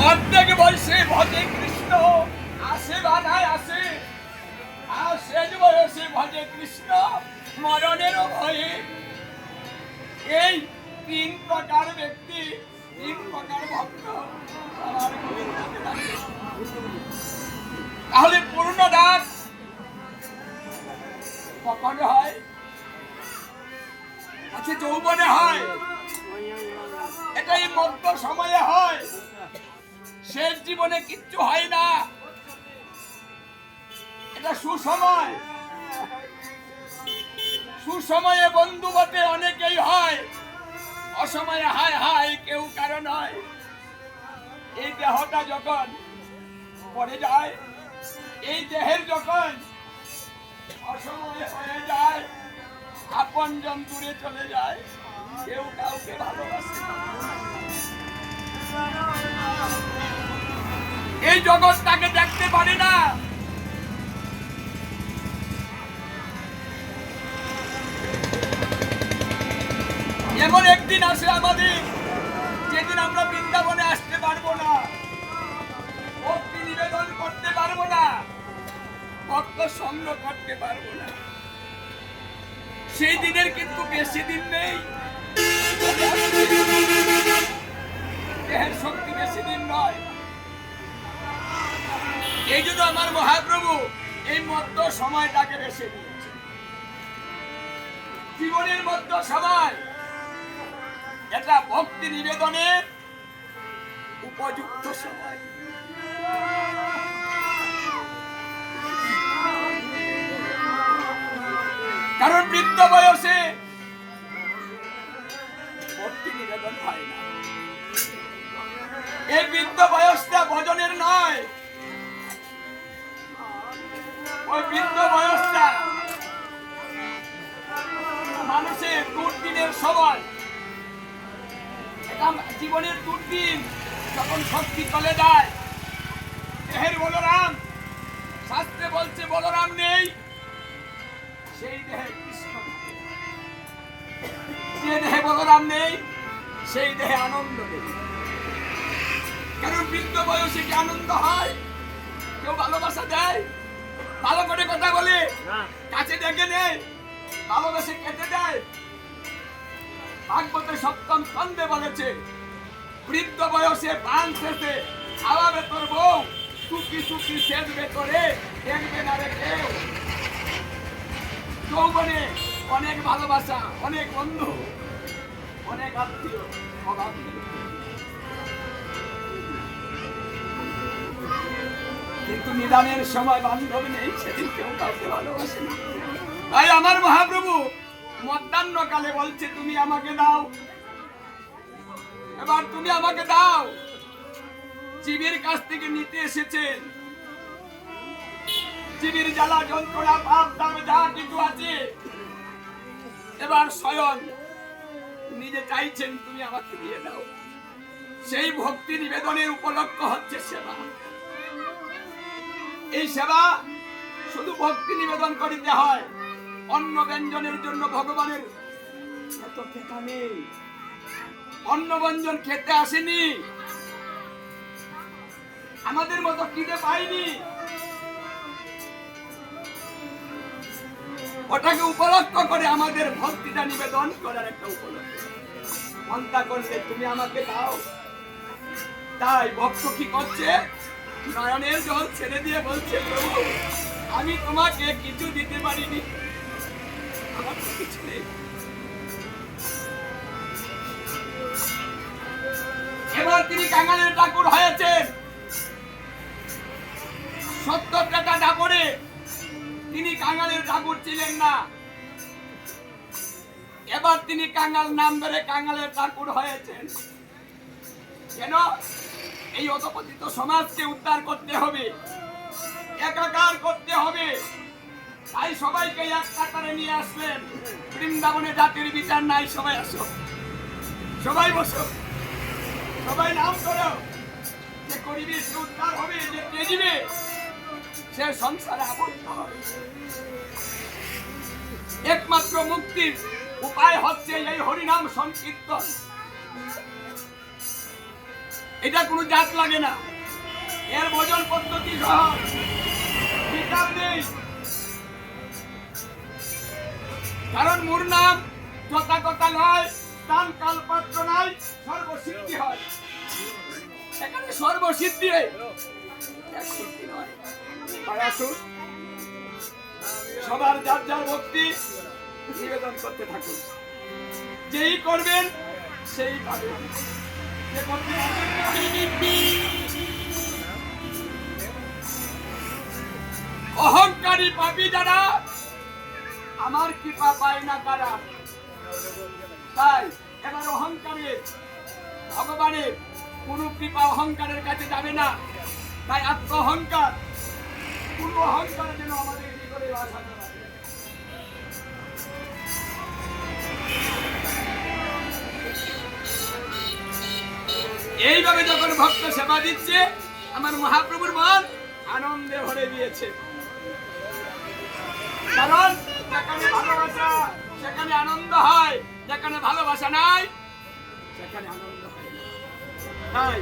অর্ধেক বয়সে ভজে কৃষ্ণ, আসে বাধায় আসে, আর শেষ বয়সে ভজে কৃষ্ণ মরণের ভয়ে। এই তিন প্রকার ব্যক্তি, তিন প্রকার ভক্ত আমার গোবিন্দকে ডাকে। তাহলে পূর্ণ ডাক কখন হয়? আচ্ছা, যৌবনে হয়, এটাই মধ্য সময়ে হয়, শেষ জীবনে কিচ্ছু হয় না। এটা সুসময়। সুসময়ে বন্ধু বটে অনেকেই হয়, অসময়ে হায় হায় কেউ কারণ হয়। এই দেহটা যখন পড়ে যায়, এই দেহের যখন অসময়ে হয়ে যায়, আপনজন দূরে চলে যায়, কেউ কাউকে ভালোবাসে না। এই জগৎ তাকে দেখতে পারে না। এমন একদিন আসে আমাদের, যেদিন আমরা বৃন্দাবনে আসতে পারবো না, ভক্তি নিবেদন করতে পারবো না, ভক্ত সঙ্গ করতে পারবো না। সেই দিনের কিন্তু বেশি দিন নেই। দেহের শক্তি বেশি দিন নয়। এই জন্য আমার মহাপ্রভু এই মধ্য সময়টাকে বেছে নিয়েছে। জীবনের মধ্য সময় এটা ভক্তি নিবেদনের উপযুক্ত সময়। কারণ বৃদ্ধ বয়সে ভক্তি নিবেদন হয় না। এই বৃদ্ধ বয়সটা ভজনের নয়, ওই বৃদ্ধ বয়সটা মানুষের দুর্দিনের সময়। জীবনের দুর্দিন যখন শক্তি চলে যায়, দেহের বলরাম, শাস্ত্রে বলছে বলরাম নেই, সেই দেহে কৃষ্ণ। যে দেহে বলরাম নেই, সেই দেহে আনন্দ নেই। কারণ বৃদ্ধ বয়সে কি আনন্দ হয়? কেউ ভালোবাসা দেয়, ভালো করে কথা বলে, কাছে ডেকে নেয়, ভালোবাসে কেটে দেয়। ভাগবতে সপ্তম স্কন্ধে বলেছে, বৃদ্ধ বয়সে প্রাণ শেষে খাওয়াবে তোর বউ, সুখী সুখী সেজবে তোরে, দেখবে না রে কেউ। যৌবনে অনেক ভালোবাসা, অনেক বন্ধু, অনেক আত্মীয়, অভাব নেই। কিন্তু নিদানের সময় বান্ধব নেই, সেদিন কেউ কাউকে ভালোবাসে না। তাই আমার মহাপ্রভু মধ্যাহ্নকালে বলছে, তুমি আমাকে দাও, এবার তুমি আমাকে দাও। জীবের কাছ থেকে নিতে এসেছেন। জীবের জ্বালা যন্ত্রণা পাপ দাম যা কিছু আছে, এবার স্বয়ং নিজে চাইছেন তুমি আমাকে দিয়ে দাও। সেই ভক্তি নিবেদনের উপলক্ষ হচ্ছে সেবা। এই সেবা শুধু ভক্তি নিবেদন করিতে হয়, অন্ন ব্যঞ্জনের জন্য ভগবানের এত খেতা নেই। অন্ন ব্যঞ্জন খেতে আসেনি, আমাদের মতো খিদে পাইনি। ওটাকে উপলক্ষ করে আমাদের ভক্তিটা নিবেদন করার একটা উপলক্ষ। মনটা করলে তুমি আমাকে দাও। তাই ভক্ত কি করছে? নয়নের জল ছেড়ে দিয়ে বলছে, প্রভু আমি তোমাকে কিছু দিতে পারিনি, আমার তো কিছু নেই। এবার তিনি কাঙালের ঠাকুর হয়েছেন। 70 টাকা দাপরে তিনি কাঙালের ঠাকুর ছিলেন না। এবার তিনি কাঙাল নাম ধরে কাঙালের ঠাকুর হয়েছেন। কেন? এই অধপতিত সমাজকে উদ্ধার করতে হবে, একাকার করতে হবে। তাই সবাইকে এক কাতারে নিয়ে আসলেন। বৃন্দাবনে জাতির বিচার নাই, সবাই আসো, সবাই বসো, সবাই নাম করো। যে করিবে সে উদ্ধার হবে, যে তেজিবে সে সংসারে আবদ্ধ হবে। একমাত্র মুক্তির উপায় হচ্ছে এই হরিনাম সংকীর্তন। এটা কোনো জাত লাগে না, এর ভোজন পদ্ধতি সহজ, বিচার নেই। কারণ মোর নাম যথা কথা নয়, স্থান কাল পাত্র নাই, সর্বসিদ্ধি হয়। এখানে সর্বসিদ্ধি এক সিদ্ধি নয়। তাই আসুন সবার যার যার ভক্তি নিবেদন করতে থাকুন, যেই করবেন সেই পাবেন। যে করতে পারবেন না, অহংকারী পাপী যারা আমার কৃপা পায় না তারা। তাই এবার অহংকারের ভগবানের কোন কৃপা অহংকারের কাছে যাবে না। তাই আত্ম অহংকার, কোন অহংকার যেন আমাদের ভিতরে বাসা না রাখে। এইভাবে যখন ভক্ত সেবা দিচ্ছে, আমার মহাপ্রভুর মন আনন্দে ভরে দিয়েছে। কারণ যেখানে ভালোবাসা সেখানে আনন্দ হয়, যেখানে ভালোবাসা নাই সেখানে আনন্দ হয় না। তাই